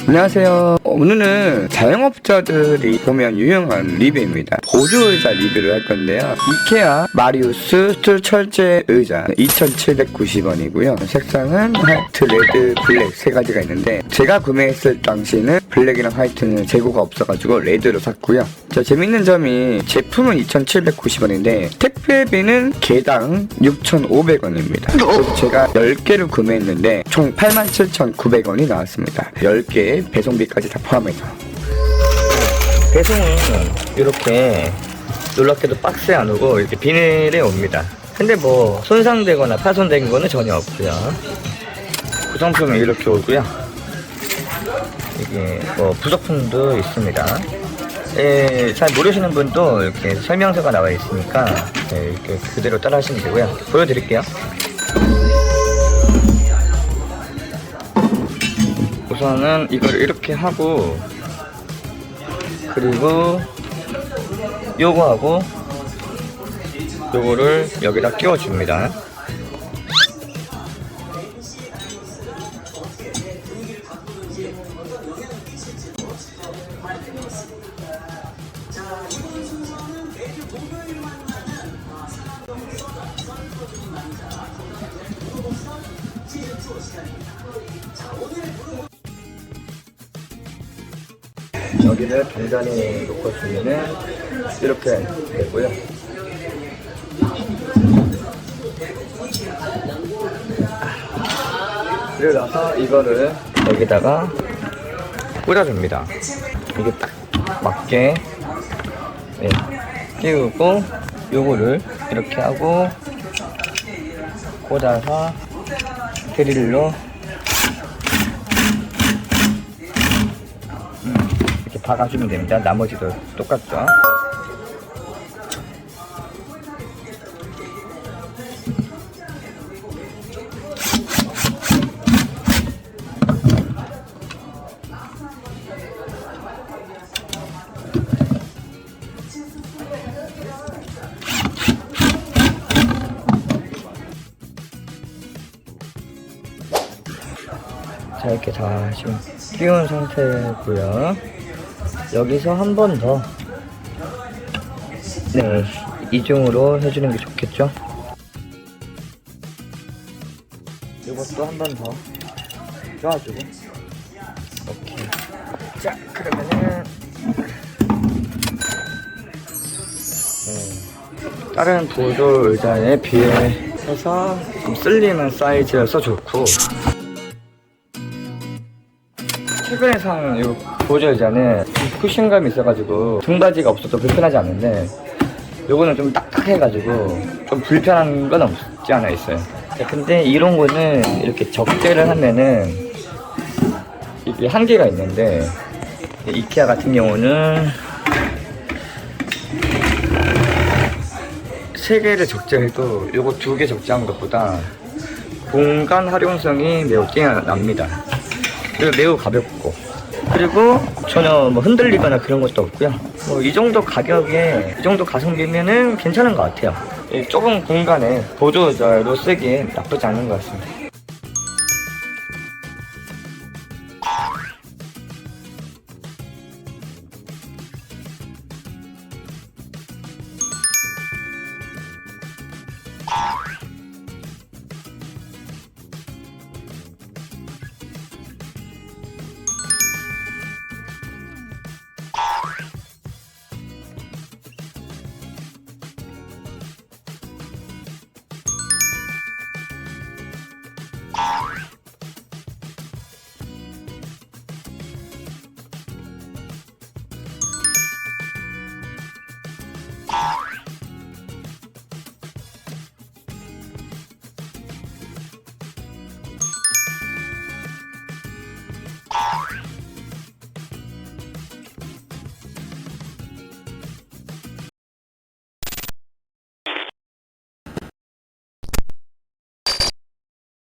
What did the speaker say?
안녕하세요. 오늘은 자영업자들이 보면 유용한 리뷰입니다. 보조의자 리뷰를 할 건데요. 이케아 마리우스 스툴 철제 의자 2,790원이고요. 색상은 화이트, 레드, 블랙 세 가지가 있는데 제가 구매했을 당시는 블랙이랑 화이트는 재고가 없어가지고 레드로 샀고요. 재밌는 점이 제품은 2,790원인데 택배비는 개당 6,500원입니다. 그래서 제가 10개를 구매했는데 총 87,900원이 나왔습니다. 10개 배송비까지 다 포함해서. 배송은 이렇게 놀랍게도 박스에 안 오고 이렇게 비닐에 옵니다. 근데 뭐 손상되거나 파손된 거는 전혀 없고요. 구성품은 이렇게 오고요. 이게 뭐 부속품도 있습니다. 잘 모르시는 분도 이렇게 설명서가 나와 있으니까 이렇게 그대로 따라 하시면 되고요. 보여드릴게요. 우선은 이걸 이렇게 하고, 그리고 요거하고 요거를 여기다 끼워줍니다. 여기를 단단히 놓고주면은 이렇게 되고요. 그리고 나서 이거를 여기다가 꽂아줍니다. 이게 딱 맞게 끼우고 요거를 이렇게 하고 꽂아서 드릴로 이렇게 박아주면 됩니다. 나머지도 똑같죠. 자, 이렇게 다 지금 끼운 상태고요. 여기서 한 번 더 이중으로 해주는 게 좋겠죠. 이것도 한 번 더 껴가지고 오케이. 자, 그러면은 다른 보조 의자에 비해서 좀 슬림한 사이즈여서 좋고, 최근에 산 이 보조 의자는 쿠션감이 있어가지고 등받이가 없어서 불편하지 않는데, 요거는 좀 딱딱해가지고 좀 불편한 건 없지 않아 있어요. 근데 이런 거는 이렇게 적재를 하면은 이게 한계가 있는데, 이케아 같은 경우는 3개를 적재해도 요거 2개 적재한 것보다 공간 활용성이 매우 뛰어납니다. 그리고 매우 가볍고, 그리고 전혀 뭐 흔들리거나 그런 것도 없고요. 뭐 이 정도 가격에 이 정도 가성비면은 괜찮은 것 같아요. 좁은 공간에 보조 의자로 쓰기에 나쁘지 않은 것 같습니다.